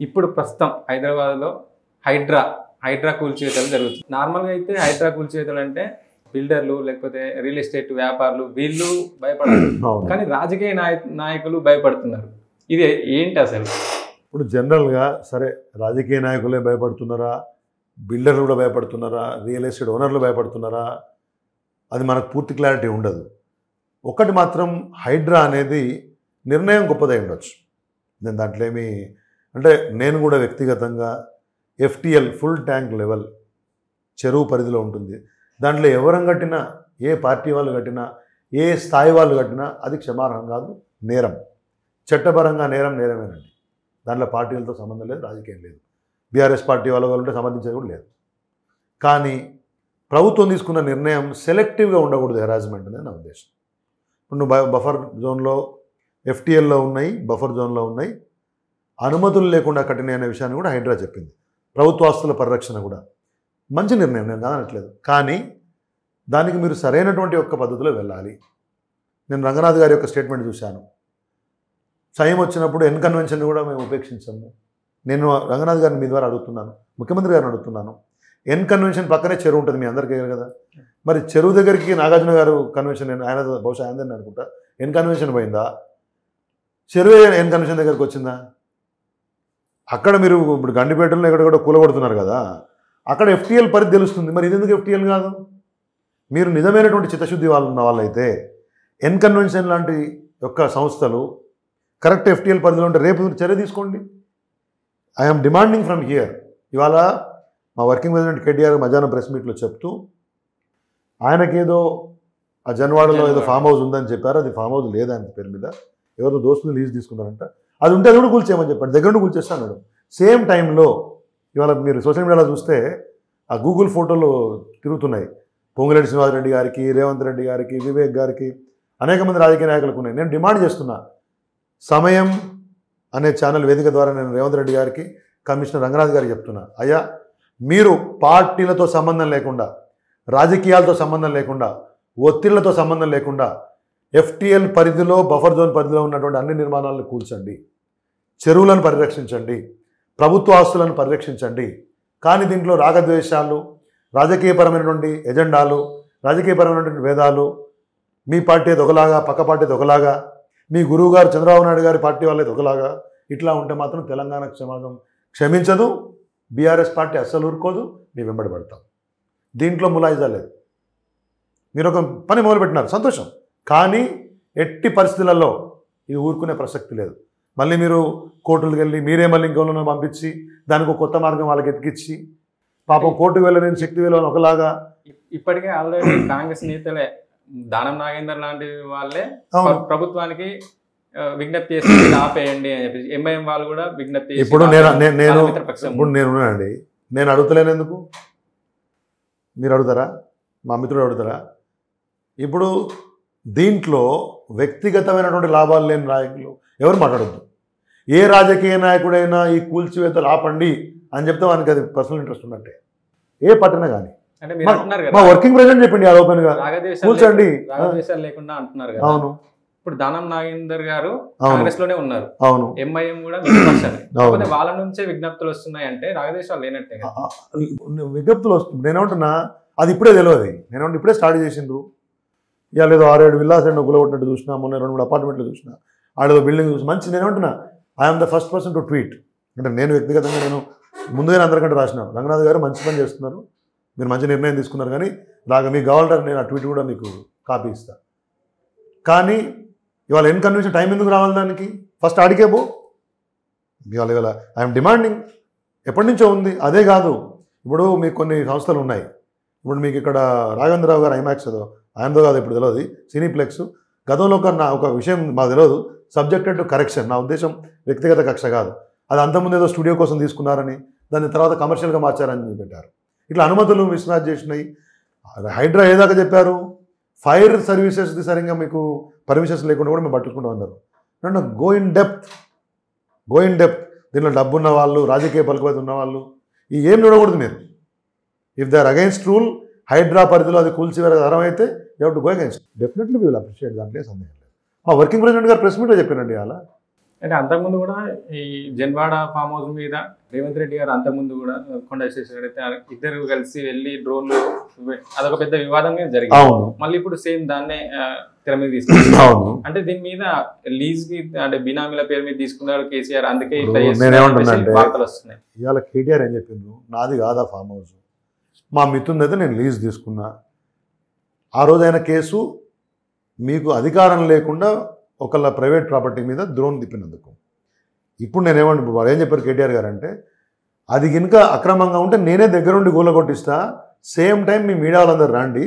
ఇప్పుడు ప్రస్తుతం హైదరాబాద్లో హైడ్రా కూల్చివేతలు జరుగుతుంది. నార్మల్గా అయితే హైడ్రా కూల్చివేతలు అంటే బిల్డర్లు లేకపోతే రియల్ ఎస్టేట్ వ్యాపారులు వీళ్ళు భయపడారు, కానీ రాజకీయ నాయకులు భయపడుతున్నారు. ఇది ఏంటి అసలు? ఇప్పుడు జనరల్గా సరే రాజకీయ నాయకులే భయపడుతున్నారా, బిల్డర్లు కూడా భయపడుతున్నారా, రియల్ ఎస్టేట్ ఓనర్లు భయపడుతున్నారా, అది మనకు పూర్తి క్లారిటీ ఉండదు. ఒకటి మాత్రం హైడ్రా అనేది నిర్ణయం గొప్పదై ఉండొచ్చు. నేను దాంట్లో ఏమి అంటే నేను కూడా వ్యక్తిగతంగా FTL ఫుల్ ట్యాంక్ లెవెల్ చెరువు పరిధిలో ఉంటుంది. దాంట్లో ఎవరం కట్టినా, ఏ పార్టీ వాళ్ళు కట్టినా, ఏ స్థాయి వాళ్ళు కట్టినా అది క్షమార్హం కాదు, నేరం. చట్టపరంగా నేరమేనండి. దాంట్లో పార్టీలతో సంబంధం లేదు, రాజకీయం లేదు. బీఆర్ఎస్ పార్టీ వాళ్ళు ఉంటే సమర్థించేది కూడా లేదు. కానీ ప్రభుత్వం తీసుకున్న నిర్ణయం సెలెక్టివ్గా ఉండకూడదు. హెరాస్మెంట్ అనేది నా ఉద్దేశం. ఇప్పుడు నువ్వు బఫర్ జోన్లో FTLలో ఉన్నాయి, బఫర్ జోన్లో ఉన్నాయి, అనుమతులు లేకుండా కట్టినాయి అనే విషయాన్ని కూడా హైడ్రా చెప్పింది. ప్రభుత్వ ఆస్తుల పరిరక్షణ కూడా మంచి నిర్ణయం, నేను కాదనట్లేదు. కానీ దానికి మీరు సరైనటువంటి యొక్క పద్ధతిలో వెళ్ళాలి. నేను రంగనాథ్ గారి యొక్క స్టేట్మెంట్ చూశాను. టైం వచ్చినప్పుడు ఎన్కన్వెన్షన్ కూడా మేము ఉపేక్షించాము. నేను రంగనాథ్ గారిని మీ ద్వారా అడుగుతున్నాను, ముఖ్యమంత్రి గారిని అడుగుతున్నాను. ఎన్కన్వెన్షన్ పక్కనే చెరువు ఉంటుంది, మీ అందరికీ కదా. మరి చెరువు దగ్గరికి నాగార్జున గారు కన్వెన్షన్, ఆయన బహుశా ఆయనదని అనుకుంటా, ఎన్కన్వెన్షన్ పోయిందా? చెరువు ఎన్కన్వెన్షన్ దగ్గరికి వచ్చిందా? అక్కడ మీరు ఇప్పుడు గండిపేటలో ఎక్కడెక్కడ కూలగొడుతున్నారు కదా, అక్కడ FTL పరిధి తెలుస్తుంది. మరి ఇది ఎందుకు FTL కాదు? మీరు నిజమైనటువంటి చిత్తశుద్ధి వాళ్ళు ఉన్న వాళ్ళైతే ఎన్కన్వెన్షన్ లాంటి యొక్క సంస్థలు కరెక్ట్ FTL పరిధిలో ఉంటే రేపు చర్య తీసుకోండి. I'm demanding from here. ఇవాళ మా వర్కింగ్ ప్రెసిడెంట్ KTR మధ్యాహ్నం ప్రెస్ మీట్లో చెప్తూ ఆయనకేదో ఆ జన్వాడలో ఏదో ఫామ్ హౌస్ ఉందని చెప్పారు. అది ఫామ్ హౌస్ లేదు ఆయన పేరు మీద, ఎవరో దోస్తులు లీజ్ తీసుకున్నారంట. అది ఉంటే అది కూడా కూల్చేయమని చెప్పాడు, దగ్గర నుండి కూల్చేస్తాను. సేమ్ టైంలో ఇవాళ మీరు సోషల్ మీడియాలో చూస్తే ఆ గూగుల్ ఫోటోలు తిరుగుతున్నాయి. పొంగులేటి శ్రీనివాసరెడ్డి గారికి, రేవంత్ రెడ్డి గారికి, వివేక్ గారికి, అనేక మంది రాజకీయ నాయకులకు ఉన్నాయి. నేను డిమాండ్ చేస్తున్నా, సమయం అనే ఛానల్ వేదిక ద్వారా నేను రేవంత్ రెడ్డి గారికి, కమిషనర్ రంగనాథ్ గారికి చెప్తున్నా, అయ్యా మీరు పార్టీలతో సంబంధం లేకుండా, రాజకీయాలతో సంబంధం లేకుండా, ఒత్తిళ్లతో సంబంధం లేకుండా FTL పరిధిలో, బఫర్ జోన్ పరిధిలో ఉన్నటువంటి అన్ని నిర్మాణాలను కూల్చండి, చెరువులను పరిరక్షించండి, ప్రభుత్వ ఆస్తులను పరిరక్షించండి. కానీ దీంట్లో రాగద్వేషాలు, రాజకీయపరమైనటువంటి ఎజెండాలు, రాజకీయపరమైనటువంటి భేదాలు, మీ పార్టీ ఒకలాగా, పక్క పార్టీ ఒకలాగా, మీ గురువు గారు చంద్రబాబు నాయుడు గారి పార్టీ వాళ్ళది ఒకలాగా, ఇట్లా ఉంటే మాత్రం తెలంగాణ క్షమించదు, బీఆర్ఎస్ పార్టీ అస్సలు ఊరుకోదు, మీ వెంబడి పడతాం. దీంట్లో ములాయిజా లేదు. మీరు ఒక పని మొదలుపెట్టినారు, సంతోషం. కానీ ఎట్టి పరిస్థితులలో ఇది ఊరుకునే ప్రసక్తి లేదు. మళ్ళీ మీరు కోర్టులకు వెళ్ళి మీరే మళ్ళీ ఇంకోళ్ళను పంపించి దానికి ఒక కొత్త మార్గం వాళ్ళకి ఎతికిచ్చి, పాపం కోర్టుకు వెళ్ళలేని శక్తి వెళ్ళని ఒకలాగా. ఇప్పటికే ఆల్రెడీ కాంగ్రెస్ నేతలే, దానం నాగేందర్ లాంటి వాళ్ళే ప్రభుత్వానికి విజ్ఞప్తి చేసి ఆపేయండి అని చెప్పి MIM వాళ్ళు కూడా విజ్ఞప్తి. ఇప్పుడు నేనున్నానండి, నేను అడుగుతలేను ఎందుకు? మీరు అడుగుతారా? మా మిత్రుడు అడుగుతారా? ఇప్పుడు దీంట్లో వ్యక్తిగతమైనటువంటి లాభాలు లేని నాయకులు ఎవరు మాట్లాడద్దు. ఏ రాజకీయ నాయకుడైనా ఈ కూల్చివేతలు ఆపండి అని చెప్తే వానికి అది పర్సనల్ ఇంట్రెస్ట్ ఉన్నట్టే. ఏ పట్టణ కానీ మా వర్కింగ్ ప్రెసిడెంట్ చెప్పిండి ఆ ఓపెన్ గా కూల్చండి లేకుండా అంటున్నారు. అవును, ఇప్పుడు దానం నాగేందర్ గారు కాంగ్రెస్ లోనే ఉన్నారు. అవును, MIM కూడా వాళ్ళ నుంచే విజ్ఞప్తులు వస్తున్నాయి అంటే రాగదేశాలు లేనట్టే. విజ్ఞప్తులు వస్తుంది. నేనేమంటున్నా, అది ఇప్పుడే తెలియదు. నేనేమంటే ఇప్పుడే స్టార్ట్ చేసిండ్రు. ఇవాళ ఏదో 6-7 విల్లాస్ ఎండో గులగొట్టినట్టు చూసినా, మొన్న 2-3 అపార్ట్మెంట్లు చూసినా, ఆడేదో బిల్డింగ్ చూసి మంచి. నేనేమంటున్నా, I'm the first person to tweet. అంటే నేను వ్యక్తిగతంగా నేను ముందుగానే అందరికంటే రాసినాను, రంగనాథ్ గారు మంచి పని చేస్తున్నారు, మీరు మంచి నిర్ణయం తీసుకున్నారు, కానీ మీకు కావాలంటే నేను ఆ ట్వీట్ కూడా మీకు కాపీ ఇస్తాను. కానీ ఇవాళ ఎన్కన్వెన్షన్ టైం ఎందుకు రావాలి దానికి? ఫస్ట్ ఆడికే పో. ఇవాళ ఐఎమ్ డిమాండింగ్, ఎప్పటి నుంచో ఉంది. అదే కాదు, ఇప్పుడు మీకు కొన్ని సంస్థలు ఉన్నాయి. ఇప్పుడు మీకు ఇక్కడ రాఘవేంద్రరావు గారు IMAX ఏదో ఆయనతో కాదు, ఇప్పుడు తెలియదు, సినీప్లెక్స్. గతంలో ఒక విషయం మాకు తెలియదు, సబ్జెక్టెడ్ టు కరెక్షన్. నా ఉద్దేశం వ్యక్తిగత కక్ష కాదు, అది అంతకుముందు ఏదో స్టూడియో కోసం తీసుకున్నారని దాని తర్వాత కమర్షియల్గా మార్చారని పెట్టారు. ఇట్లా అనుమతులు మిస్మ్యాచ్ చేసినాయి. హైడ్రా ఏదాకా చెప్పారు, ఫైర్ సర్వీసెస్ది సరిగ్గా మీకు పర్మిషన్స్ లేకుండా కూడా మేము పట్టుకుంటూ ఉన్నారు. నన్ను గో ఇన్ డెప్త్. దీనిలో డబ్బున్న వాళ్ళు, రాజకీయ పలుకుబడి ఉన్న వాళ్ళు ఏం చూడకూడదు మీరు. If they are against rule, Hydraa పరిధిలో అది కూల్చివేత అయితే you have to go against. Definitely we will appreciate, దాంట్లో సందేహం లేదు. మా వర్కింగ్ ప్రెసిడెంట్ గారు ప్రెస్ మీట్లో చెప్పారండి అలా. అంటే అంతకుముందు కూడా ఈ జన్వాడ ఫామ్ హౌస్ మీద రేవంత్ రెడ్డి గారు అంతకుముందు కూడా కొండ విశ్వేశ్వర రెడ్డి ఇద్దరు కలిసి వెళ్ళి డ్రోన్లు అదొక పెద్ద వివాదంగా జరిగింది. మళ్ళీ ఇప్పుడు సేమ్ దాన్నే తెర మీద తీసుకున్నారు. అంటే దీని మీద లీజ్ కి అంటే బినామీల పేరు మీద తీసుకున్నారు కేసీఆర్, అందుకే వార్తలు వస్తున్నాయి. ఇవాళ కేటీఆర్ ఏం చెప్పిండ్రు, నాది కాదా ఫామ్ హౌస్, మా మిత్రుని అయితే నేను లీజ్ తీసుకున్నా. ఆ రోజైన కేసు మీకు అధికారం లేకుండా ఒకళ్ళ ప్రైవేట్ ప్రాపర్టీ మీద డ్రోన్ తిప్పినందుకు. ఇప్పుడు నేనేమంటే వాళ్ళు ఏం చెప్పారు కేటీఆర్ గారు అంటే, అది కనుక అక్రమంగా ఉంటే నేనే దగ్గరుండి గోల కొట్టిస్తా, సేమ్ టైం మీ మీడియా వాళ్ళందరూ రండి,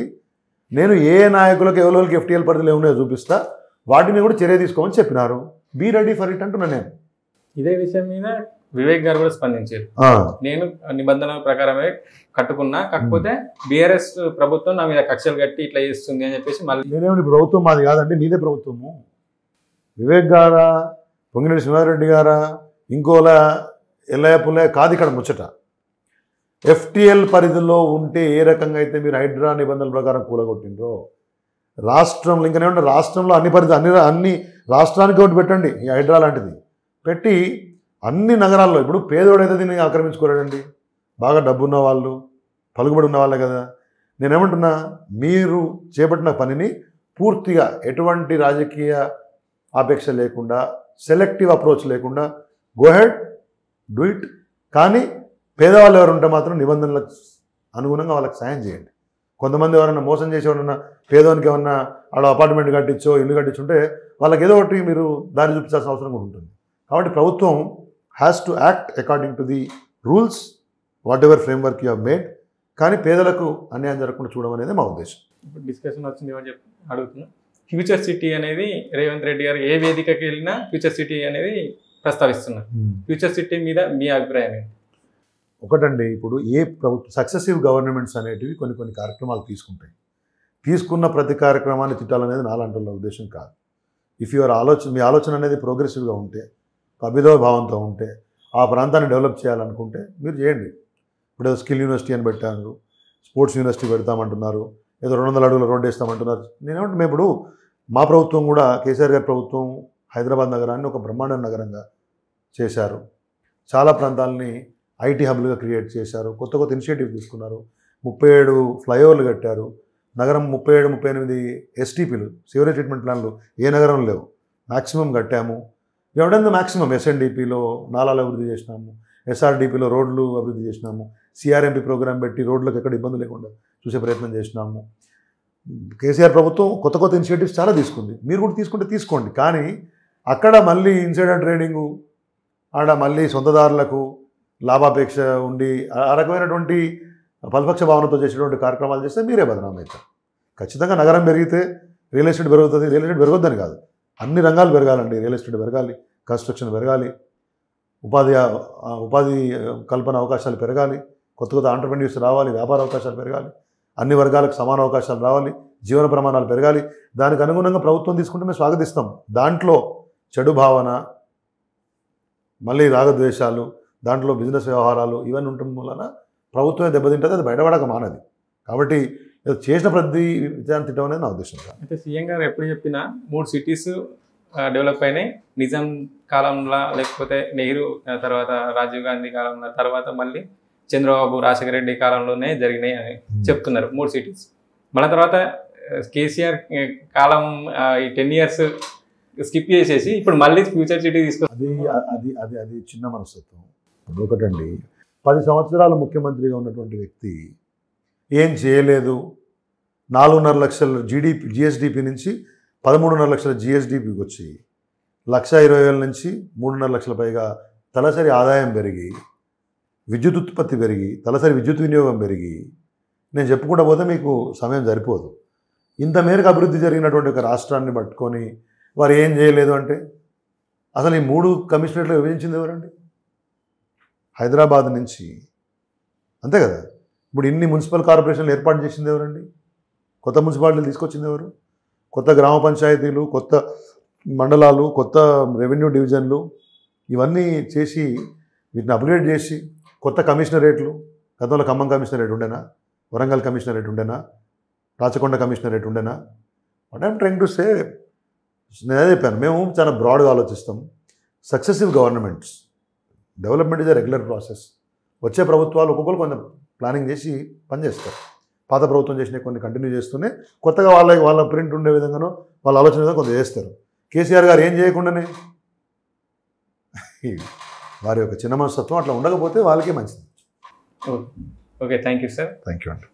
నేను ఏ నాయకులకు ఎవరికి ఎఫ్టీఎల్ పరిధిలో ఏమున్నాయో చూపిస్తా, వాటిని కూడా చర్య తీసుకోమని చెప్పినారు. బీ రెడీ ఫర్ ఇట్ అంటున్నా నేను. ఇదే విషయం మీద వివేక్ గారు కూడా స్పందించారు. నేను నిబంధనల ప్రకారమే కట్టుకున్నా, కాకపోతే బీఆర్ఎస్ ప్రభుత్వం నా మీద కక్షలు కట్టి ఇట్లా చేస్తుంది అని చెప్పేసి మళ్ళీ. నేనేమి ప్రభుత్వం మాది కాదండి, మీదే ప్రభుత్వము. వివేక్ గారా, పొంగిరెడ్డి శ్రీనివాసరెడ్డి గారా, ఇంకోలా ఎల్లయ్య పుల్లయ్య కాదు ఇక్కడ ముచ్చట. ఎఫ్టీఎల్ పరిధిలో ఉంటే ఏ రకంగా అయితే మీరు హైడ్రా నిబంధనల ప్రకారం కూలగొట్టిండ్రో, రాష్ట్రంలో ఇంకనేమంటే రాష్ట్రంలో అన్ని రాష్ట్రానికి ఒకటి పెట్టండి ఈ హైడ్రా లాంటిది పెట్టి అన్ని నగరాల్లో. ఇప్పుడు పేదోడైతే దీన్ని ఆక్రమించుకోలేడండి, బాగా డబ్బున్న వాళ్ళు, పలుకుబడి ఉన్న వాళ్ళే కదా. నేనేమంటున్నా, మీరు చేపట్టిన పనిని పూర్తిగా ఎటువంటి రాజకీయ ఆపేక్ష లేకుండా, సెలెక్టివ్ అప్రోచ్ లేకుండా గో హెడ్ డూ ఇట్. కానీ పేదవాళ్ళు ఎవరు ఉంటే మాత్రం నిబంధనలకు అనుగుణంగా వాళ్ళకి సాయం చేయండి. కొంతమంది ఎవరైనా మోసం చేసి ఎవరన్నా పేదవానికి ఏమన్నా ఆడ అపార్ట్మెంట్ కట్టించో ఇల్లు కట్టించుంటే వాళ్ళకి ఏదో ఒకటి మీరు దారి చూపించాల్సిన అవసరం కూడా ఉంటుంది. కాబట్టి ప్రభుత్వం has to act according to the rules what ever framework you have made. కానీ పేదలకు అన్యాయం జరగకుండా చూడడం అనేది మా ఉద్దేశం. ఇప్పుడు డిస్కషన్ వచ్చింది ఏమని చెప్పి అడుగుతున్నా, ఫ్యూచర్ సిటీ అనేది రేవంత్ రెడ్డి గారు ఏ వేదికకి వెళ్ళినా ఫ్యూచర్ సిటీ అనేది ప్రస్తావిస్తున్నారు. ఫ్యూచర్ సిటీ మీద మీ అభిప్రాయం ఏంటి? ఒకటండి, ఇప్పుడు ఏ ప్రభుత్వం సక్సెసివ్ గవర్నమెంట్స్ అనేటివి కొన్ని కార్యక్రమాలు తీసుకుంటాయి. తీసుకున్న ప్రతి కార్యక్రమాన్ని తిట్టాలనేది నాలాంటి ఉద్దేశం కాదు. ఇఫ్ యువర్ మీ ఆలోచన అనేది ప్రోగ్రెసివ్గా ఉంటే, అభినవ భావంతో ఉంటే, ఆ ప్రాంతాన్ని డెవలప్ చేయాలనుకుంటే మీరు చేయండి. ఇప్పుడు ఏదో స్కిల్ యూనివర్సిటీ అని పెట్టారు, స్పోర్ట్స్ యూనివర్సిటీ పెడతామంటున్నారు, ఏదో 200 అడుగుల రోడ్డు వేస్తామంటున్నారు. నేనేమంటే మేము ఇప్పుడు మా ప్రభుత్వం కూడా కేసీఆర్ గారి ప్రభుత్వం హైదరాబాద్ నగరాన్ని ఒక బ్రహ్మాండ నగరంగా చేశారు. చాలా ప్రాంతాలని ఐటీ హబ్లుగా క్రియేట్ చేశారు. కొత్త ఇనిషియేటివ్ తీసుకున్నారు. 37 ఫ్లైఓవర్లు కట్టారు. నగరం 37-38 ఎస్టీపీలు, సివరేజ్ ట్రీట్మెంట్ ప్లాన్లు ఏ నగరం లేవు, మ్యాక్సిమం కట్టాము. ఎవడైనా మ్యాక్సిమం ఎస్ఎన్డిపిలో నాలాలు అభివృద్ధి చేసినాము, ఎస్ఆర్డిపిలో రోడ్లు అభివృద్ధి చేసినాము, సిఆర్ఎంపీ ప్రోగ్రాం పెట్టి రోడ్లకు ఎక్కడ ఇబ్బంది లేకుండా చూసే ప్రయత్నం చేసినాము. కేసీఆర్ ప్రభుత్వం కొత్త ఇనిషియేటివ్స్ చాలా తీసుకుంది. మీరు కూడా తీసుకుంటే తీసుకోండి. కానీ అక్కడ మళ్ళీ ఇన్సైడర్ ట్రేడింగు, ఆడ మళ్ళీ సొంతదారులకు లాభాపేక్ష ఉండి ఆ రకమైనటువంటి ఫలపక్ష భావనతో చేసేటువంటి కార్యక్రమాలు చేస్తే మీరే బదనాం అవుతారు. ఖచ్చితంగా నగరం పెరిగితే రియల్ ఎస్టేట్ పెరుగుతుంది. రియల్ ఎస్టేట్ పెరగొద్దని కాదు, అన్ని రంగాలు పెరగాలండి. రియల్ ఎస్టేట్ పెరగాలి, కన్స్ట్రక్షన్ పెరగాలి, ఉపాధి కల్పన అవకాశాలు పెరగాలి, కొత్త ఆంటర్ప్రెన్యూర్స్ రావాలి, వ్యాపార అవకాశాలు పెరగాలి, అన్ని వర్గాలకు సమాన అవకాశాలు రావాలి, జీవన ప్రమాణాలు పెరగాలి. దానికి అనుగుణంగా ప్రభుత్వం తీసుకుంటే మేము స్వాగతిస్తాం. దాంట్లో చెడు భావన, మళ్ళీ రాగద్వేషాలు, దాంట్లో బిజినెస్ వ్యవహారాలు ఇవన్నీ ఉండటం వలన ప్రభుత్వమే దెబ్బతింటుంది. అది బయటపడక మానది. కాబట్టి చేసిన ప్రతి విజయాన్ని తిట్టడం అనేది నా ఉద్దేశం. అయితే సీఎం గారు ఎప్పుడు చెప్పినా 3 సిటీస్ డెవలప్ అయినాయి, నిజాం కాలంలో, లేకపోతే నెహ్రూ తర్వాత రాజీవ్ గాంధీ కాలంలో, తర్వాత మళ్ళీ చంద్రబాబు రాజశేఖర రెడ్డి కాలంలోనే జరిగినాయి అని చెప్తున్నారు 3 సిటీస్. మన తర్వాత కేసీఆర్ కాలం ఈ 10 years స్కిప్ చేసేసి ఇప్పుడు మళ్ళీ ఫ్యూచర్ సిటీ అది అది చిన్న మనస్తత్వం. ఒకటండి, 10 సంవత్సరాలు ముఖ్యమంత్రిగా ఉన్నటువంటి వ్యక్తి ఏం చేయలేదు. 4.5 లక్షల జిఎస్డిపి నుంచి 13.5 లక్షల జిఎస్డిపికి వచ్చి 1,20,000 నుంచి 3.5 లక్షల పైగా తలసరి ఆదాయం పెరిగి, విద్యుత్ ఉత్పత్తి పెరిగి, తలసరి విద్యుత్ వినియోగం పెరిగి, నేను చెప్పుకుంటూ పోతే మీకు సమయం సరిపోదు. ఇంత మేరకు అభివృద్ధి జరిగినటువంటి ఒక రాష్ట్రాన్ని పట్టుకొని వారు ఏం చేయలేదు అంటే, అసలు ఈ 3 కమిషనరేట్లు విభజించింది ఎవరండి? హైదరాబాద్ నుంచి, అంతే కదా. ఇప్పుడు ఇన్ని మున్సిపల్ కార్పొరేషన్లు ఏర్పాటు చేసింది ఎవరండి? కొత్త మున్సిపాలిటీలు తీసుకొచ్చింది ఎవరు? కొత్త గ్రామ పంచాయతీలు, కొత్త మండలాలు, కొత్త రెవెన్యూ డివిజన్లు ఇవన్నీ చేసి వీటిని అప్గ్రేడ్ చేసి కొత్త కమిషనరేట్లు. గతంలో ఖమ్మం కమిషనరేట్ ఉండేనా? వరంగల్ కమిషనరేట్ ఉండేనా? రాచకొండ కమిషనరేట్ ఉండేనా? What I'm trying to say, నేనే చెప్పాను, మేము చాలా బ్రాడ్గా ఆలోచిస్తాం. Successive governments, development is a regular process. వచ్చే ప్రభుత్వాలు ఒక్కొక్కరు కొంచెం ప్లానింగ్ చేసి పనిచేస్తారు. పాత ప్రభుత్వం చేసిన కొన్ని కంటిన్యూ చేస్తూనే కొత్తగా వాళ్ళ ప్రింట్ ఉండే విధంగానో వాళ్ళ ఆలోచన విధంగా కొంత చేస్తారు. కేసీఆర్ గారు ఏం చేయకుండానే వారి యొక్క చిన్న మనస్తత్వం అట్లా ఉండకపోతే వాళ్ళకే మంచిది. Okay, thank you sir. Thank you అండి.